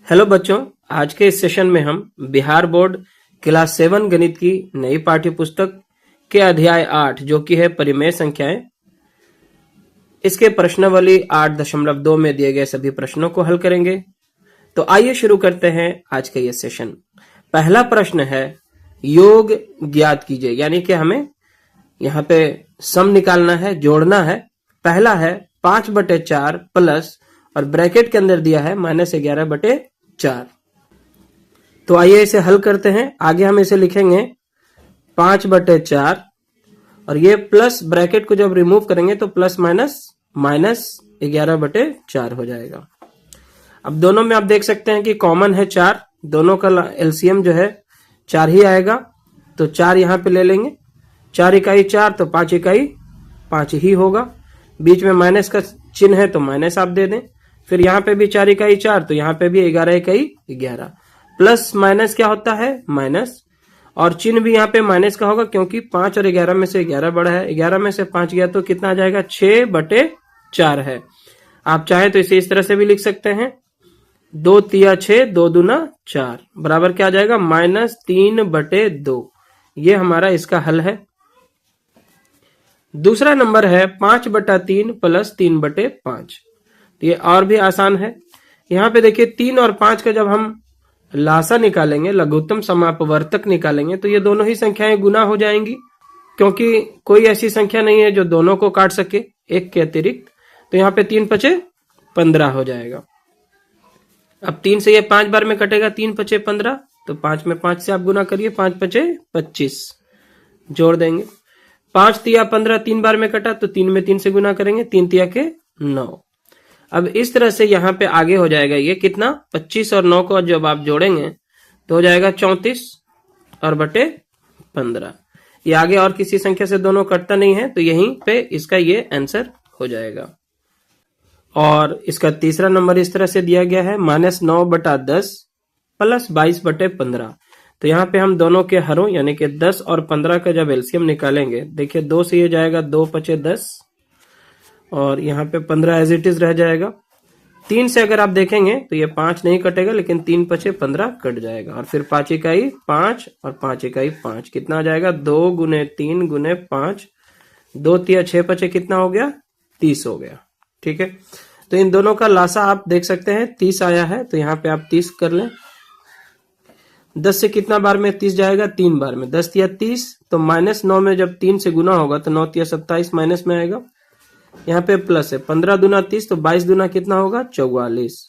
Hello बच्चों, आज के इस सेशन में हम बिहार बोर्ड क्लास 7 गणित की नई पाठ्य पुस्तक के अध्याय 8 जो कि है परिमेय संख्याएं, इसके प्रश्नावली 8.2 में दिए गए सभी प्रश्नों को हल करेंगे। तो आइए शुरू करते हैं आज का ये सेशन। पहला प्रश्न है योग ज्ञात कीजिए, यानी कि हमें यहाँ पे सम निकालना है, जोड़ना है। पहला है 5/4 प्लस और ब्रैकेट के अंदर दिया है -11/4। तो आइए इसे हल करते हैं। आगे हम इसे लिखेंगे 5/4 और ये प्लस ब्रैकेट को जब रिमूव करेंगे तो प्लस माइनस 11/4 हो जाएगा। अब दोनों में आप देख सकते हैं कि कॉमन है 4, दोनों का एलसीएम जो है 4 ही आएगा। तो 4 यहाँ पे ले लेंगे, 4 इकाई 4 तो 5 इकाई 5 ही होगा। बीच में माइनस का चिन्ह है तो माइनस आप दे दें। फिर यहाँ पे भी 4 इकाई 4 तो यहाँ पे भी 11 इकाई 11। प्लस माइनस क्या होता है? माइनस। और चिन्ह भी यहाँ पे माइनस का होगा क्योंकि 5 और 11 में से 11 बड़ा है। 11 में से 5 गया तो कितना आ जाएगा? 6/4 है। आप चाहे तो इसे इस तरह से भी लिख सकते हैं, 2 तिया 6, 2 दूना 4 बराबर क्या आ जाएगा? -3/2। ये हमारा इसका हल है। दूसरा नंबर है 5/3 प्लस 3/5। तो ये और भी आसान है। यहाँ पे देखिए 3 और 5 का जब हम लासा निकालेंगे, लघुत्तम समापवर्तक निकालेंगे, तो ये दोनों ही संख्याएं गुना हो जाएंगी क्योंकि कोई ऐसी संख्या नहीं है जो दोनों को काट सके एक के अतिरिक्त। तो यहाँ पे 3×5 = 15 हो जाएगा। अब 3 से ये 5 बार में कटेगा, 3×5 = 15। तो 5 में 5 से आप गुना करिए, 5×5 = 25 जोड़ देंगे। 5 तिया 15 3 बार में कटा तो 3 में 3 से गुना करेंगे, 3 तिया के 9। अब इस तरह से यहाँ पे आगे हो जाएगा ये कितना? 25 और 9 को जब आप जोड़ेंगे तो हो जाएगा 34 और बटे 15। ये आगे और किसी संख्या से दोनों कटता नहीं है तो यहीं पे इसका ये आंसर हो जाएगा। और इसका तीसरा नंबर इस तरह से दिया गया है -9/10 प्लस 22/15। तो यहाँ पे हम दोनों के हरों यानी कि 10 और 15 का जब एलसीएम निकालेंगे, देखिए 2 से ये जाएगा 2×5 = 10 और यहाँ पे 15 एज इट इज रह जाएगा। 3 से अगर आप देखेंगे तो ये 5 नहीं कटेगा, लेकिन 3×5 = 15 कट जाएगा। और फिर 5 इकाई 5 और 5 इकाई 5 कितना आ जाएगा? 2 × 3 × 5, 2 तिया 6×5 कितना हो गया? 30 हो गया। ठीक है, तो इन दोनों का लासा आप देख सकते हैं 30 आया है। तो यहाँ पे आप 30 कर लें। 10 से कितना बार में 30 जाएगा? 3 बार में। 10 तिया 30 तो -9 में जब 3 से गुना होगा तो 9 तिया 27 माइनस में आएगा। यहाँ पे प्लस है, 15 दूना 30 तो 22 दूना कितना होगा? 44।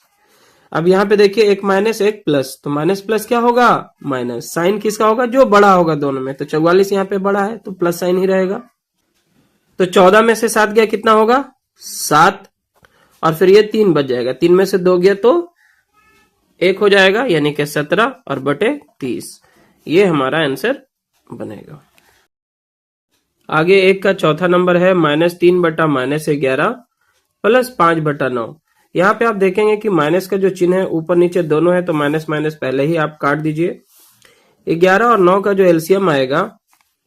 अब यहाँ पे देखिए एक माइनस एक प्लस, तो माइनस प्लस क्या होगा? माइनस। साइन किसका होगा? जो बड़ा होगा दोनों में। तो 44 यहाँ पे बड़ा है तो प्लस साइन ही रहेगा। तो 14 में से 7 गया कितना होगा? 7। और फिर ये 3 बच जाएगा, 3 में से 2 गया तो 1 हो जाएगा, यानी कि 17 और बटे 30। ये हमारा आंसर बनेगा। आगे 1 का चौथा नंबर है -3/-11 प्लस 5/9। यहाँ पे आप देखेंगे कि माइनस का जो चिन्ह है ऊपर नीचे दोनों है तो माइनस पहले ही आप काट दीजिए। 11 और 9 का जो एलसीएम आएगा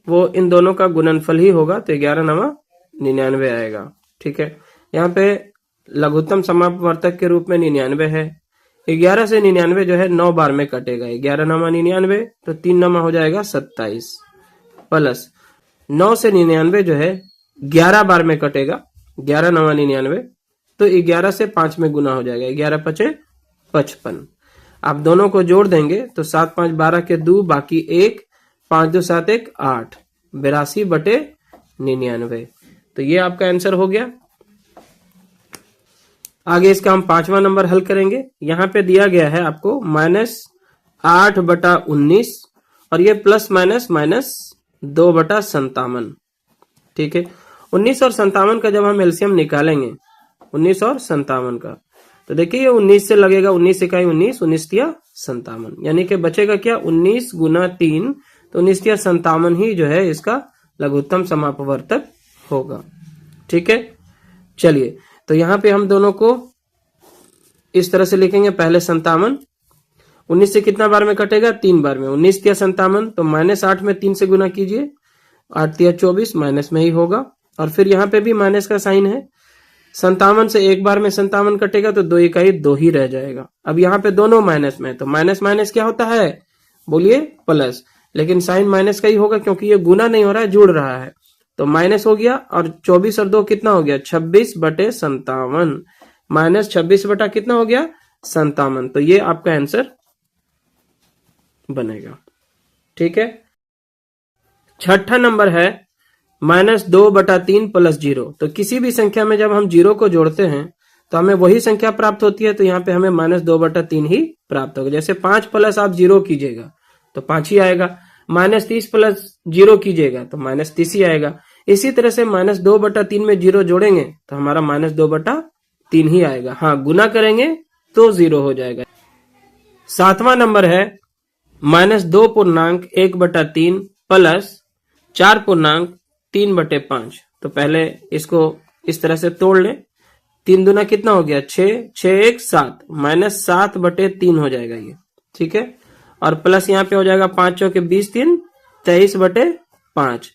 वो इन दोनों का गुणनफल ही होगा, तो 11×9 = 99 आएगा। ठीक है, यहाँ पे लघुत्तम समापवर्तक के रूप में 99 है। 11 से 99 जो है 9 बार में कटेगा, 11×99 तो 3×9 हो जाएगा 27 प्लस 9 से 99 जो है 11 बार में कटेगा, 11×9 = 99 तो 11 से 5 में गुना हो जाएगा, 11×5 = 55। आप दोनों को जोड़ देंगे तो 7 5 12 के 2 बाकी 1, 5 2 7 1 8, 82/99। तो ये आपका आंसर हो गया। आगे इसका हम 5वां नंबर हल करेंगे। यहाँ पे दिया गया है आपको -8/19 और ये प्लस माइनस 2/57। ठीक है, 19 और 57 का जब हम एलसीएम निकालेंगे, 19 और 57 का, तो देखिए ये 19 से लगेगा, 19 इकाई 19, 19 तिया 57, यानी कि बचेगा क्या? 19 × 3 तो 19 तिया 57 ही जो है इसका लघुत्तम समापवर्तक होगा। ठीक है, चलिए तो यहाँ पे हम दोनों को इस तरह से लिखेंगे। पहले 57, 19 से कितना बार में कटेगा? 3 बार में। 19 तिया 57 तो -8 में 3 से गुना कीजिए, 8 तिया 24 माइनस में ही होगा। और फिर यहाँ पे भी माइनस का साइन है 57 से एक बार में 57 कटेगा तो 2 इकाई 2 ही रह जाएगा। अब यहाँ पे दोनों माइनस में, तो माइनस माइनस क्या होता है, बोलिए प्लस, लेकिन साइन माइनस का ही होगा क्योंकि ये गुना नहीं हो रहा है, जुड़ रहा है, तो माइनस हो गया। और 24 और 2 कितना हो गया, 26/57, माइनस 26 बटा कितना हो गया, 57। तो ये आपका आंसर बनेगा। ठीक है। छठा नंबर है -2/3 + 0। तो किसी भी संख्या में जब हम जीरो को जोड़ते हैं तो हमें वही संख्या प्राप्त होती है, तो यहाँ पे हमें -2/3 ही प्राप्त होगा। जैसे 5 प्लस आप 0 कीजिएगा तो 5 ही आएगा, -30 + 0 कीजिएगा तो -30 ही आएगा। इसी तरह से -2/3 में 0 जोड़ेंगे तो हमारा -2/3 ही आएगा। हाँ, गुना करेंगे तो 0 हो जाएगा। सातवां नंबर है -2.1/3 + 4.3/5। तो पहले इसको इस तरह से तोड़ लें। 3 दूना कितना हो गया, 6, 6 1 7, -7/3 हो जाएगा ये। ठीक है। और प्लस यहाँ पे हो जाएगा 5 चौके 20, 3 23/5।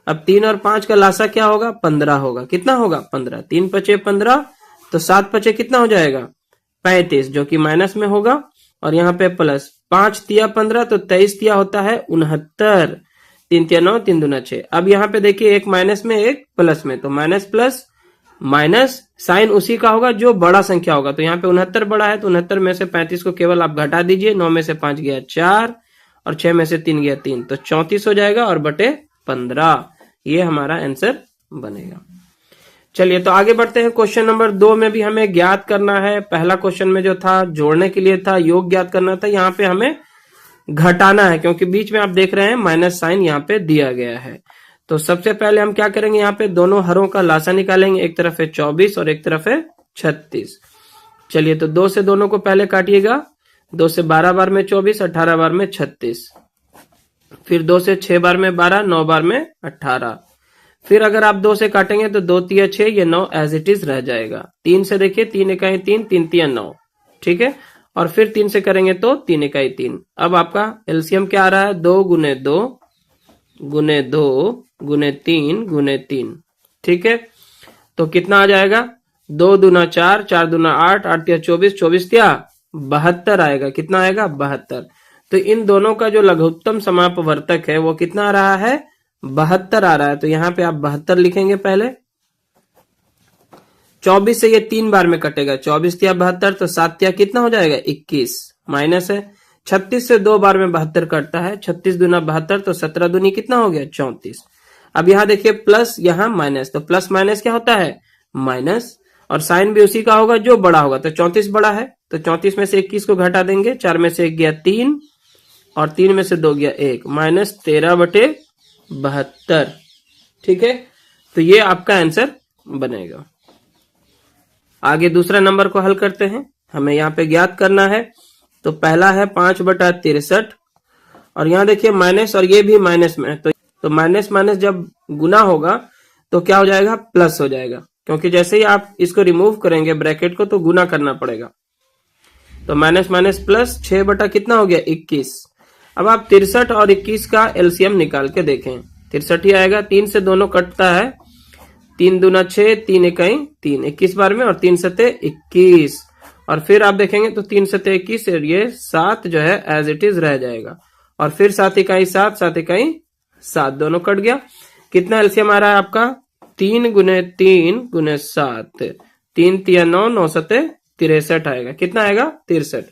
अब 3 और 5 का लासा क्या होगा, 15 होगा। कितना होगा, 15। 3 पचे 15, तो 7 पचे कितना हो जाएगा, 35, जो कि माइनस में होगा। और यहाँ पे प्लस 5 तिया 15, तो 23 तिया होता है 69, 3 तिया 9, 3 दूना 6। अब यहाँ पे देखिए, एक माइनस में एक प्लस में, तो माइनस प्लस माइनस साइन उसी का होगा जो बड़ा संख्या होगा। तो यहाँ पे 69 बड़ा है, तो 69 में से 35 को केवल आप घटा दीजिए। 9 में से 5 गया 4 और 6 में से 3 गया 3, तो 34 हो जाएगा और बटे 15। ये हमारा आंसर बनेगा। चलिए तो आगे बढ़ते हैं। क्वेश्चन नंबर 2 में भी हमें ज्ञात करना है। पहला क्वेश्चन में जो था जोड़ने के लिए था, योग ज्ञात करना था। यहाँ पे हमें घटाना है क्योंकि बीच में आप देख रहे हैं माइनस साइन यहाँ पे दिया गया है। तो सबसे पहले हम क्या करेंगे, यहाँ पे दोनों हरों का लासा निकालेंगे। एक तरफ है 24 और एक तरफ है 36। चलिए तो 2 से दोनों को पहले काटिएगा। 2 से 12 बार में 24, 18 बार में 36। फिर 2 से 6 बार में 12, 9 बार में 18। फिर अगर आप 2 से काटेंगे तो 2 तिया 6, ये 9 एज इट इज रह जाएगा। 3 से देखिए, 3 इकाई 3, 3 तिया 9। ठीक है। और फिर 3 से करेंगे तो 3 इकाई 3। अब आपका एलसीएम क्या आ रहा है, 2 गुने 2 गुने 2 गुने 3 गुने 3। ठीक है। तो कितना आ जाएगा, 2 दूना 4, 4 दूना 8, 8 तिया 24, 24 तिया 72 आएगा। कितना आएगा, 72। तो इन दोनों का जो लघुत्तम समापवर्तक है वो कितना आ रहा है, 72 आ रहा है। तो यहाँ पे आप 72 लिखेंगे पहले। 24 से ये 3 बार में कटेगा, 24 तिया 72, तो 7 तिया कितना हो जाएगा, 21, माइनस है। 36 से 2 बार में 72 कटता है, 36 दूना 72, तो 17 दूनी कितना हो गया, 34। अब यहाँ देखिए प्लस, यहाँ माइनस, तो प्लस माइनस क्या होता है, माइनस। और साइन भी उसी का होगा जो बड़ा होगा। तो 34 बड़ा है, तो 34 में से 21 को घटा देंगे। 4 में से 1 गया 3 और 3 में से 2 गया 1, -13/72। ठीक है। तो ये आपका आंसर बनेगा। आगे दूसरा नंबर को हल करते हैं। हमें यहाँ पे ज्ञात करना है। तो पहला है 5/63 और यहाँ देखिए माइनस, और ये भी माइनस में है। तो माइनस माइनस जब गुना होगा तो क्या हो जाएगा, प्लस हो जाएगा, क्योंकि जैसे ही आप इसको रिमूव करेंगे ब्रैकेट को तो गुना करना पड़ेगा। तो माइनस माइनस प्लस, 6 बटा कितना हो गया, 21। अब आप 63 और 21 का एलसीएम निकाल के देखें। 63 ही आएगा। 3 से दोनों कटता है, 3 दूना 6, 3 इकाई 3, 21 बार में, और 3 सते 21। और फिर आप देखेंगे तो 3 सते 21, और ये 7 जो है एज इट इज रह जाएगा। और फिर 7 इकाई 7, 7 इकाई 7, दोनों कट गया। कितना एलसीएम आ रहा है आपका, 3 गुने 3 गुने 7, 3 तिया 9, 9 सते 63 आएगा। कितना आएगा, 63।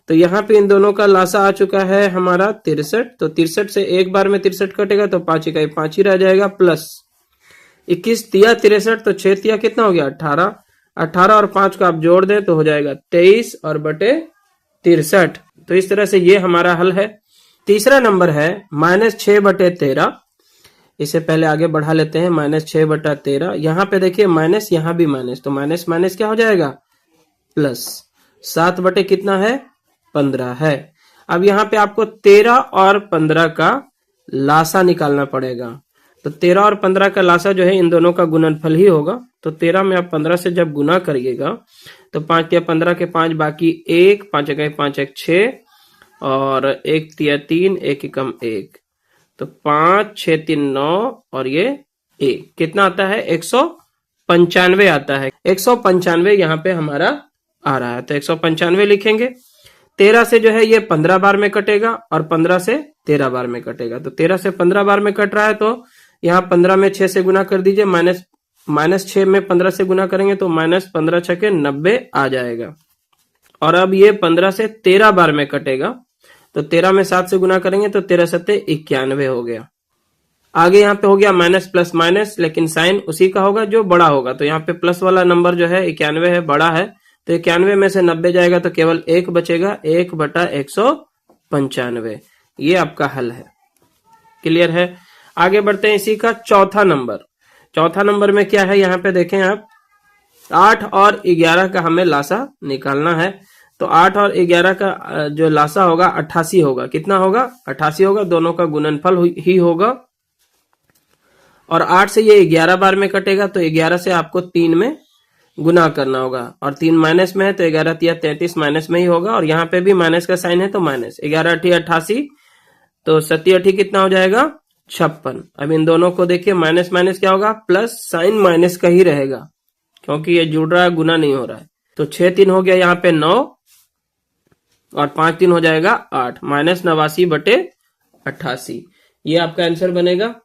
तो यहाँ पे इन दोनों का लासा आ चुका है हमारा 63। तो 63 से एक बार में 63 कटेगा तो 5 इकाई 5 ही रह जाएगा, प्लस 21 तिया 63, तो 6 तिया कितना हो गया, 18। 18 और 5 को आप जोड़ दें तो हो जाएगा 23 और बटे 63। तो इस तरह से ये हमारा हल है। तीसरा नंबर है -6/13। इसे पहले आगे बढ़ा लेते हैं। -6/13, यहाँ पे देखिए माइनस, यहाँ भी माइनस, तो माइनस माइनस क्या हो जाएगा, प्लस। 7 बटे कितना है, 15 है। अब यहाँ पे आपको 13 और 15 का लासा निकालना पड़ेगा। तो 13 और 15 का लासा जो है इन दोनों का गुणनफल ही होगा। तो 13 में आप 15 से जब गुना करिएगा तो 5 तिया 15 के 5 बाकी 1, 5 इकाई 5 1 6, और 1 तिया 3, 1 एकम 1, तो 5 6 3 9, और ये 1 कितना आता है, 115। 195 आता है। 195 यहाँ पे हमारा आ रहा है, तो 195 लिखेंगे। 13 से जो है ये 15 बार में कटेगा और 15 से 13 बार में कटेगा। तो 13 से 15 बार में कट रहा है, तो यहाँ 15 में 6 से गुना कर दीजिए, माइनस 6 में 15 से गुना करेंगे तो माइनस 15 छके 90 आ जाएगा। और अब ये 15 से 13 बार में कटेगा, तो 13 में 7 से गुना करेंगे तो 13 सत्ते 91 हो गया। आगे यहाँ पे हो गया माइनस प्लस माइनस, लेकिन साइन उसी का होगा जो बड़ा होगा। तो यहाँ पे प्लस वाला नंबर जो है 91 है, बड़ा है, तो 91 में से 90 जाएगा तो केवल 1 बचेगा, 1/195। ये आपका हल है। क्लियर है। आगे बढ़ते हैं इसी का चौथा नंबर। चौथा नंबर में क्या है, यहाँ पे देखें आप, 8 और 11 का हमें लासा निकालना है। तो 8 और 11 का जो लासा होगा 88 होगा। कितना होगा? 88 होगा। दोनों का गुणनफल ही होगा। और 8 से ये 11 बार में कटेगा, तो 11 से आपको 3 में गुना करना होगा, और 3 माइनस में है तो 11 तिया 33 माइनस में ही होगा। और यहाँ पे भी माइनस का साइन है तो माइनस। 11 अठी 88, तो 7 अठी कितना हो जाएगा? 56। अब इन दोनों को देखिए, माइनस माइनस क्या होगा? प्लस, साइन माइनस का ही रहेगा क्योंकि ये जुड़ रहा है, गुना नहीं हो रहा है। तो 6 3 हो गया यहाँ पे 9, और 5 3 हो जाएगा 8, -89/88। ये आपका आंसर बनेगा।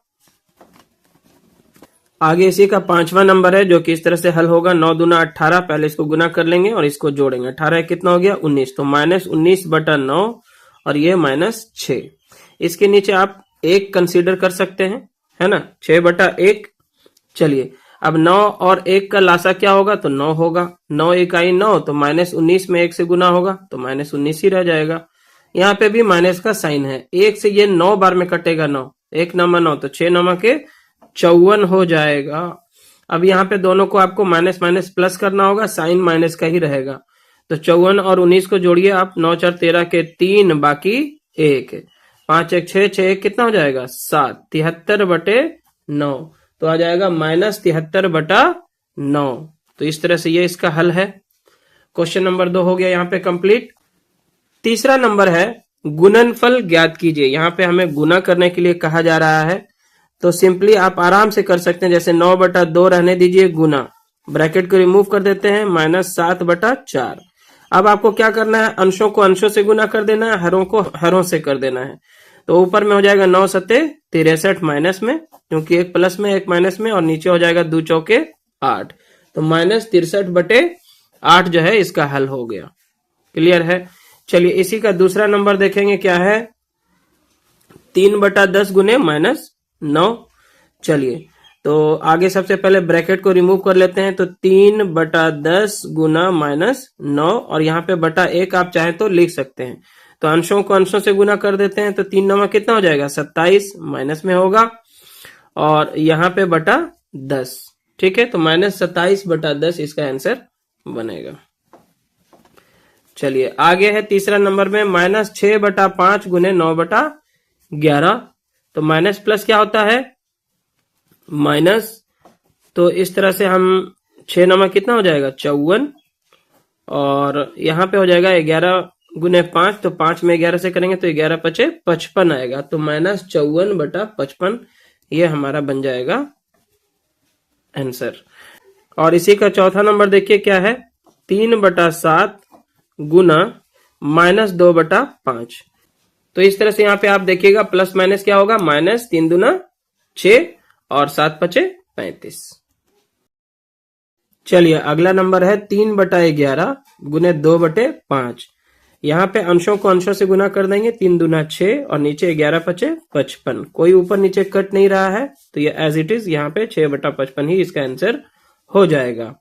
आगे इसी का पांचवा नंबर है, जो कि इस तरह से हल होगा। 9 दूना 18, पहले इसको गुना कर लेंगे और इसको जोड़ेंगे। 18 कितना हो गया? 19, तो -19/9, और ये -6। इसके नीचे आप 1 कंसीडर कर सकते हैं, है ना, 6/1। चलिए, अब 9 और 1 का लासा क्या होगा? तो 9 होगा। 9 1 आई 9, तो -19 में 1 से गुना होगा तो -19 ही रह जाएगा। यहाँ पे भी माइनस का साइन है। 1 से ये 9 बार में कटेगा। 9 1 9 9, तो 6 9 के 54 हो जाएगा। अब यहाँ पे दोनों को आपको माइनस माइनस प्लस करना होगा, साइन माइनस का ही रहेगा। तो 54 और 19 को जोड़िए आप, 9 4 13 के 3, बाकी 1, 5 1 6, 6 1 कितना हो जाएगा? 7, 73/9, तो आ जाएगा -73/9। तो इस तरह से ये इसका हल है। क्वेश्चन नंबर 2 हो गया यहाँ पे कंप्लीट। तीसरा नंबर है, गुणनफल ज्ञात कीजिए। यहाँ पे हमें गुना करने के लिए कहा जा रहा है, तो सिंपली आप आराम से कर सकते हैं। जैसे 9/2 रहने दीजिए, गुना, ब्रैकेट को रिमूव कर देते हैं, -7/4। अब आपको क्या करना है? अंशों को अंशों से गुना कर देना है, हरों को हरों से कर देना है। तो ऊपर में हो जाएगा 9 7 63 माइनस में, क्योंकि 1 प्लस में 1 माइनस में, और नीचे हो जाएगा 2 चौके 8, तो -63/8 जो है इसका हल हो गया। क्लियर है। चलिए, इसी का दूसरा नंबर देखेंगे क्या है। 3/10 गुने -9। चलिए, तो आगे सबसे पहले ब्रैकेट को रिमूव कर लेते हैं। तो 3/10 गुना -9, और यहाँ पे बटा 1 आप चाहे तो लिख सकते हैं। तो अंशों को अंशों से गुना कर देते हैं, तो 3 9 में कितना हो जाएगा? 27, माइनस में होगा, और यहाँ पे बटा 10। ठीक है, तो -27/10 इसका आंसर बनेगा। चलिए, आगे है तीसरा नंबर में, -6/5 गुने 9/11। तो माइनस प्लस क्या होता है? माइनस। तो इस तरह से हम 6 9 कितना हो जाएगा? 54, और यहाँ पे हो जाएगा 11 गुने 5, तो 5 में 11 से करेंगे तो 11 5 55 आएगा। तो -54/55 ये हमारा बन जाएगा आंसर। और इसी का चौथा नंबर देखिए क्या है, 3/7 गुना -2/5। तो इस तरह से यहाँ पे आप देखिएगा, प्लस माइनस क्या होगा? -3 दूना 6, और 7 5 35। चलिए, अगला नंबर है 3/11 गुने 2/5। यहाँ पे अंशों को अंशों से गुना कर देंगे, 3 दूना 6, और नीचे 11 5 55। कोई ऊपर नीचे कट नहीं रहा है, तो ये एज इट इज यहाँ पे 6/55 ही इसका आंसर हो जाएगा।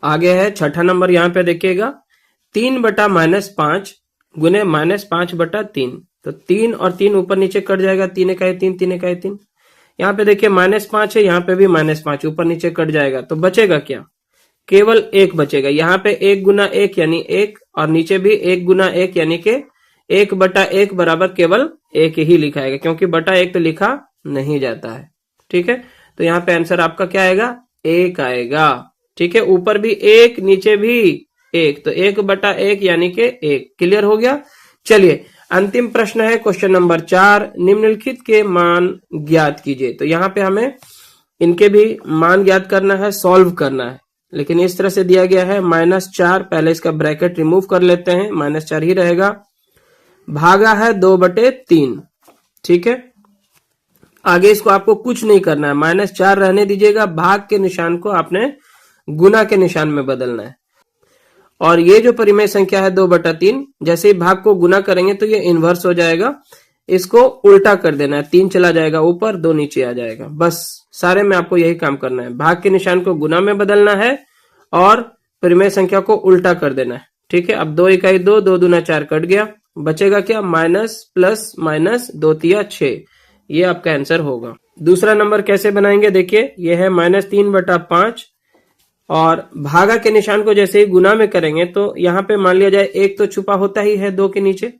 आगे है छठा नंबर, यहाँ पे देखिएगा, 3/-5 गुने -5/3। तो 3 और 3 ऊपर नीचे कट जाएगा, 3 1 3, 3 1 3। यहाँ पे देखिए -5 है, यहाँ पे भी -5 ऊपर नीचे कट जाएगा, तो बचेगा क्या? केवल 1 बचेगा। यहाँ पे 1 गुना 1 यानी 1, और नीचे भी 1 गुना 1 यानी के 1/1 बराबर केवल 1 ही लिखा है, क्योंकि बटा 1 तो लिखा नहीं जाता है। ठीक है, तो यहाँ पे आंसर आपका क्या आएगा? 1 आएगा। ठीक है, ऊपर भी 1, नीचे भी 1, तो 1/1 यानी के 1। क्लियर हो गया। चलिए, अंतिम प्रश्न है क्वेश्चन नंबर 4, निम्नलिखित के मान ज्ञात कीजिए। तो यहाँ पे हमें इनके भी मान ज्ञात करना है, सॉल्व करना है। लेकिन इस तरह से दिया गया है -4, पहले इसका ब्रैकेट रिमूव कर लेते हैं, -4 ही रहेगा, भागा है 2/3। ठीक है, आगे इसको आपको कुछ नहीं करना है, -4 रहने दीजिएगा, भाग के निशान को आपने गुना के निशान में बदलना है। और ये जो परिमेय संख्या है 2/3, जैसे ही भाग को गुना करेंगे तो ये इनवर्स हो जाएगा, इसको उल्टा कर देना है, 3 चला जाएगा ऊपर, 2 नीचे आ जाएगा। बस सारे में आपको यही काम करना है, भाग के निशान को गुना में बदलना है और परिमेय संख्या को उल्टा कर देना है। ठीक है, अब 2 इकाई 2, 2 दूना 4 कट गया, बचेगा क्या, माइनस प्लस माइनस 2 तिया 6, ये आपका आंसर होगा। दूसरा नंबर कैसे बनाएंगे, देखिए ये है -3/5 और भागा के निशान को जैसे ही गुना में करेंगे तो यहाँ पे मान लिया जाए 1 तो छुपा होता ही है 2 के नीचे,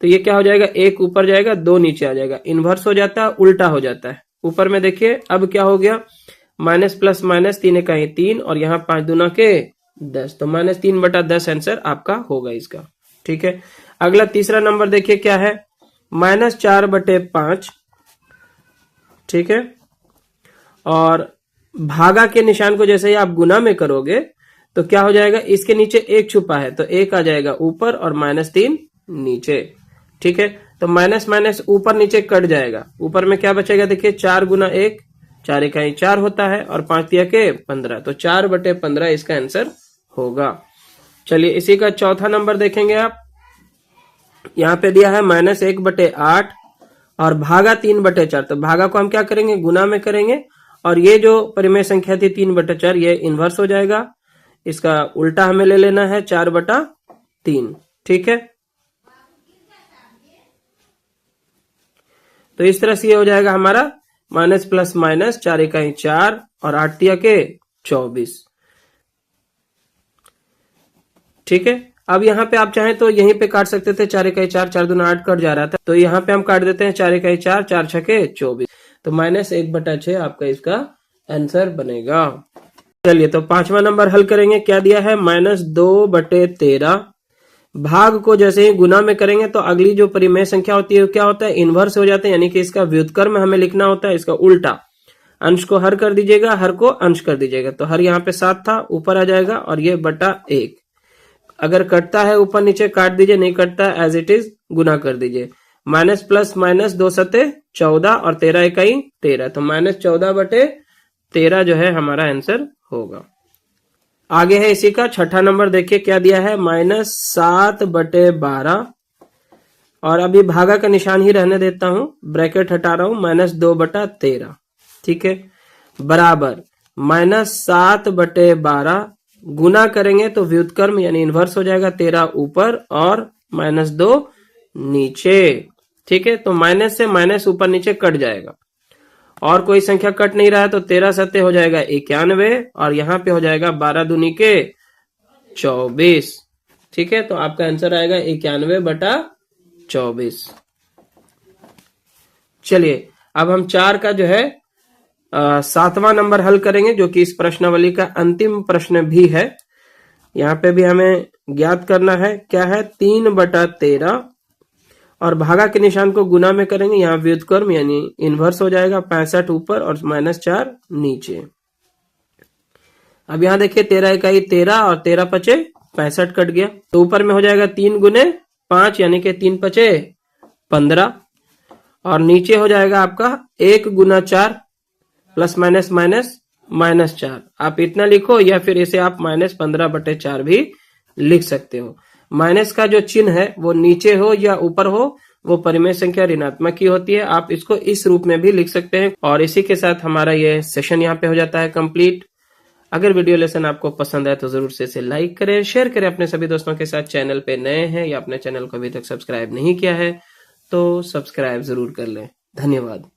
तो ये क्या हो जाएगा, 1 ऊपर जाएगा 2 नीचे आ जाएगा, इनवर्स हो जाता है, उल्टा हो जाता है। ऊपर में देखिए अब क्या हो गया, माइनस प्लस माइनस 3 इकाई 3 और यहाँ 5 दूना के 10, तो -3/10 आंसर आपका होगा इसका। ठीक है, अगला तीसरा नंबर देखिए क्या है, -4/5। ठीक है, और भागा के निशान को जैसे ही आप गुना में करोगे तो क्या हो जाएगा, इसके नीचे 1 छुपा है तो 1 आ जाएगा ऊपर और -3 नीचे। ठीक है, तो माइनस माइनस ऊपर नीचे कट जाएगा, ऊपर में क्या बचेगा, देखिए 4 गुना 1, 4 इकाई 4 होता है और 5 तिया के 15, तो 4/15 इसका आंसर होगा। चलिए इसी का चौथा नंबर देखेंगे आप, यहाँ पे दिया है -1/8 और भागा 3/4, तो भागा को हम क्या करेंगे, गुना में करेंगे और ये जो परिमेय संख्या थी 3/4 ये इनवर्स हो जाएगा, इसका उल्टा हमें ले लेना है 4/3। ठीक है, तो इस तरह से ये हो जाएगा हमारा माइनस प्लस माइनस 4 इकाई 4 और 8 तिया के 24। ठीक है, अब यहाँ पे आप चाहें तो यहीं पे काट सकते थे, 4 इकाई 4, 4 दूना 8 कट जा रहा था, तो यहाँ पे हम काट देते हैं 4 इकाई 4, 4 छके 24, तो -1/6 आपका इसका आंसर बनेगा। चलिए तो पांचवा नंबर हल करेंगे, क्या दिया है, -2/13। भाग को जैसे ही गुना में करेंगे तो अगली जो परिमेय संख्या होती है क्या होता है, इनवर्स हो जाते हैं, यानी कि इसका व्युत्क्रम हमें लिखना होता है, इसका उल्टा। अंश को हर कर दीजिएगा, हर को अंश कर दीजिएगा, तो हर यहाँ पे 7 था, ऊपर आ जाएगा और ये /1। अगर कटता है ऊपर नीचे काट दीजिए, नहीं कटता एज इट इज गुना कर दीजिए। माइनस प्लस माइनस 2 सते 14 और 13 इकाई 13, तो -14/13 जो है हमारा आंसर होगा। आगे है इसी का छठा नंबर, देखिए क्या दिया है, -7/12 और अभी भागा का निशान ही रहने देता हूं, ब्रैकेट हटा रहा हूं, -2/13। ठीक है, बराबर -7/12 गुना करेंगे तो व्युत्क्रम यानी इनवर्स हो जाएगा, 13 ऊपर और -2 नीचे। ठीक है, तो माइनस से माइनस ऊपर नीचे कट जाएगा और कोई संख्या कट नहीं रहा है, तो 13 सत्ते हो जाएगा 91 और यहाँ पे हो जाएगा 12 दूनी के 24। ठीक है, तो आपका आंसर आएगा 91/24। चलिए अब हम 4 का जो है 7वां नंबर हल करेंगे, जो कि इस प्रश्नावली का अंतिम प्रश्न भी है। यहाँ पे भी हमें ज्ञात करना है, क्या है, 3/13 और भागा के निशान को गुना में करेंगे, यहाँ व्युत्क्रम यानी इनवर्स हो जाएगा, 65 ऊपर और -4 नीचे। अब यहाँ देखिए 13 इकाई 13 और 13 पचे 65 कट गया, तो ऊपर में हो जाएगा 3 गुने 5 यानी कि 3 पचे 15 और नीचे हो जाएगा आपका 1 गुना 4 प्लस माइनस माइनस -4। आप इतना लिखो या फिर इसे आप -15/4 भी लिख सकते हो। माइनस का जो चिन्ह है वो नीचे हो या ऊपर हो, वो परिमेय संख्या ऋणात्मक की होती है। आप इसको इस रूप में भी लिख सकते हैं। और इसी के साथ हमारा ये सेशन यहाँ पे हो जाता है कंप्लीट। अगर वीडियो लेसन आपको पसंद आए तो जरूर से इसे लाइक करें, शेयर करें अपने सभी दोस्तों के साथ। चैनल पे नए हैं या अपने चैनल को अभी तक सब्सक्राइब नहीं किया है तो सब्सक्राइब जरूर कर लें। धन्यवाद।